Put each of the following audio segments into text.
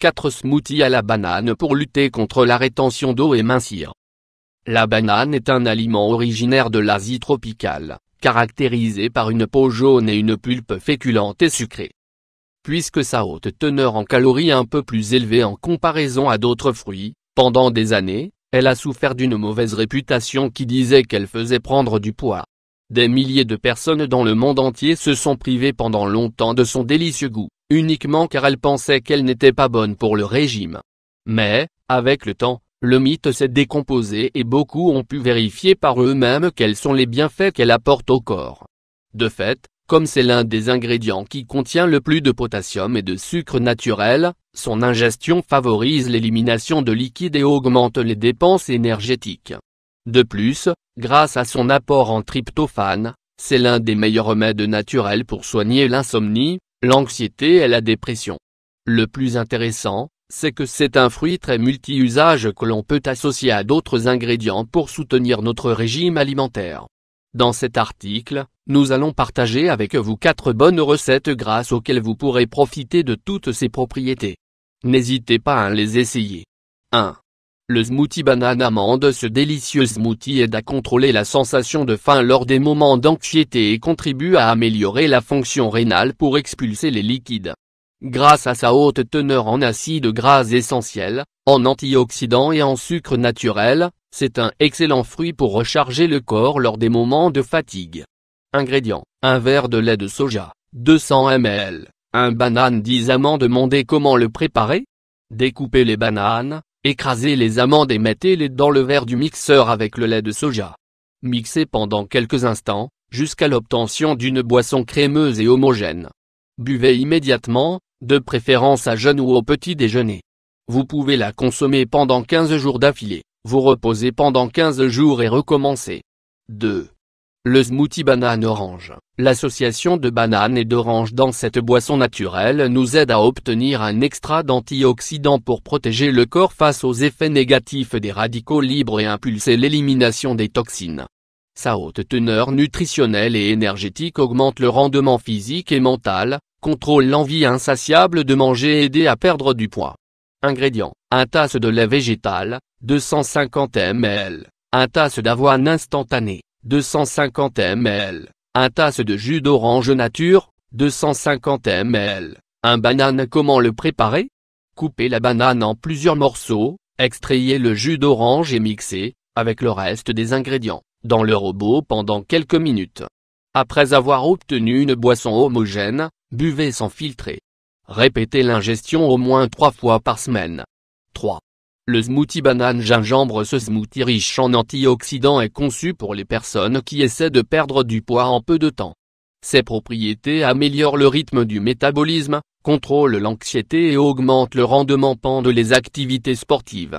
4 smoothies à la banane pour lutter contre la rétention d'eau et mincir. La banane est un aliment originaire de l'Asie tropicale, caractérisé par une peau jaune et une pulpe féculente et sucrée. Puisque sa haute teneur en calories est un peu plus élevée en comparaison à d'autres fruits, pendant des années, elle a souffert d'une mauvaise réputation qui disait qu'elle faisait prendre du poids. Des milliers de personnes dans le monde entier se sont privées pendant longtemps de son délicieux goût, uniquement car elles pensaient qu'elle n'était pas bonne pour le régime. Mais, avec le temps, le mythe s'est décomposé et beaucoup ont pu vérifier par eux-mêmes quels sont les bienfaits qu'elle apporte au corps. De fait, comme c'est l'un des ingrédients qui contient le plus de potassium et de sucre naturel, son ingestion favorise l'élimination de liquide et augmente les dépenses énergétiques. De plus, grâce à son apport en tryptophane, c'est l'un des meilleurs remèdes naturels pour soigner l'insomnie, l'anxiété et la dépression. Le plus intéressant, c'est que c'est un fruit très multi-usage que l'on peut associer à d'autres ingrédients pour soutenir notre régime alimentaire. Dans cet article, nous allons partager avec vous 4 bonnes recettes grâce auxquelles vous pourrez profiter de toutes ces propriétés. N'hésitez pas à les essayer. 1. Le smoothie banane amande. Ce délicieux smoothie aide à contrôler la sensation de faim lors des moments d'anxiété et contribue à améliorer la fonction rénale pour expulser les liquides. Grâce à sa haute teneur en acides gras essentiels, en antioxydants et en sucre naturel, c'est un excellent fruit pour recharger le corps lors des moments de fatigue. Ingrédients: un verre de lait de soja, 200 ml, un banane 10 amandes mondées. Comment le préparer? Découpez les bananes, écrasez les amandes et mettez-les dans le verre du mixeur avec le lait de soja. Mixez pendant quelques instants, jusqu'à l'obtention d'une boisson crémeuse et homogène. Buvez immédiatement, de préférence à jeun ou au petit déjeuner. Vous pouvez la consommer pendant 15 jours d'affilée, vous reposez pendant 15 jours et recommencez. 2. Le smoothie banane orange. L'association de banane et d'orange dans cette boisson naturelle nous aide à obtenir un extra d'antioxydants pour protéger le corps face aux effets négatifs des radicaux libres et impulser l'élimination des toxines. Sa haute teneur nutritionnelle et énergétique augmente le rendement physique et mental, contrôle l'envie insatiable de manger et aide à perdre du poids. Ingrédients: 1 tasse de lait végétal, 250 ml, 1 tasse d'avoine instantanée, 250 ml, 1 tasse de jus d'orange nature, 250 ml, 1 banane. Comment le préparer? Coupez la banane en plusieurs morceaux, extrayez le jus d'orange et mixez, avec le reste des ingrédients, dans le robot pendant quelques minutes. Après avoir obtenu une boisson homogène, buvez sans filtrer. Répétez l'ingestion au moins 3 fois par semaine. 3. Le smoothie banane gingembre. Ce smoothie riche en antioxydants est conçu pour les personnes qui essaient de perdre du poids en peu de temps. Ses propriétés améliorent le rythme du métabolisme, contrôlent l'anxiété et augmentent le rendement pendant les activités sportives.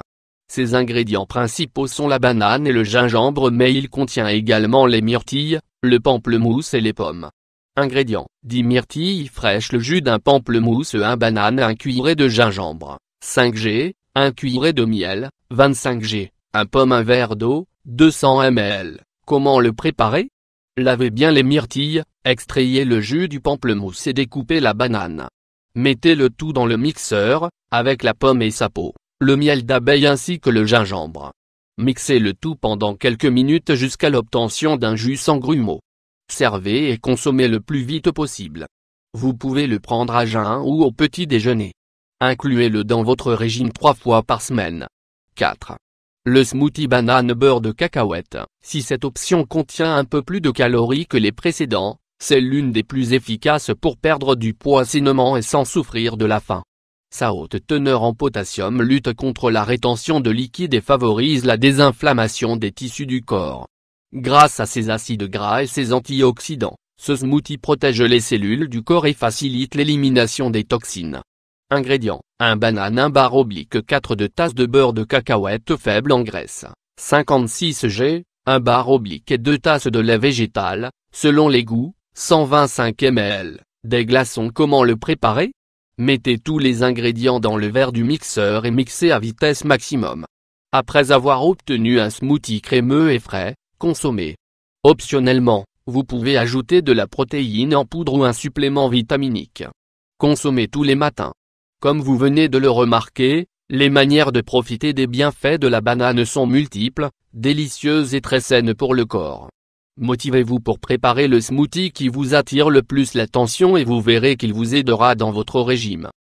Ses ingrédients principaux sont la banane et le gingembre, mais il contient également les myrtilles, le pamplemousse et les pommes. Ingrédients: 10 myrtilles fraîches, le jus d'un pamplemousse, 1 banane, 1 cuillerée de gingembre, 5 g, 1 cuillerée de miel, 25 g, 1 pomme, 1 verre d'eau, 200 ml. Comment le préparer? Lavez bien les myrtilles, extrayez le jus du pamplemousse et découpez la banane. Mettez le tout dans le mixeur, avec la pomme et sa peau, le miel d'abeille ainsi que le gingembre. Mixez le tout pendant quelques minutes jusqu'à l'obtention d'un jus sans grumeaux. Servez et consommez le plus vite possible. Vous pouvez le prendre à jeun ou au petit déjeuner. Incluez-le dans votre régime 3 fois par semaine. 4. Le smoothie banane beurre de cacahuète. Si cette option contient un peu plus de calories que les précédents, c'est l'une des plus efficaces pour perdre du poids sainement et sans souffrir de la faim. Sa haute teneur en potassium lutte contre la rétention de liquide et favorise la désinflammation des tissus du corps. Grâce à ses acides gras et ses antioxydants, ce smoothie protège les cellules du corps et facilite l'élimination des toxines. Ingrédients: 1 banane, 1 bar oblique, 4 de tasses de beurre de cacahuète faible en graisse, 56 g, 1 bar oblique et 2 tasses de lait végétal, selon les goûts, 125 ml, des glaçons. Comment le préparer? Mettez tous les ingrédients dans le verre du mixeur et mixez à vitesse maximum. Après avoir obtenu un smoothie crémeux et frais, consommez. Optionnellement, vous pouvez ajouter de la protéine en poudre ou un supplément vitaminique. Consommez tous les matins. Comme vous venez de le remarquer, les manières de profiter des bienfaits de la banane sont multiples, délicieuses et très saines pour le corps. Motivez-vous pour préparer le smoothie qui vous attire le plus l'attention et vous verrez qu'il vous aidera dans votre régime.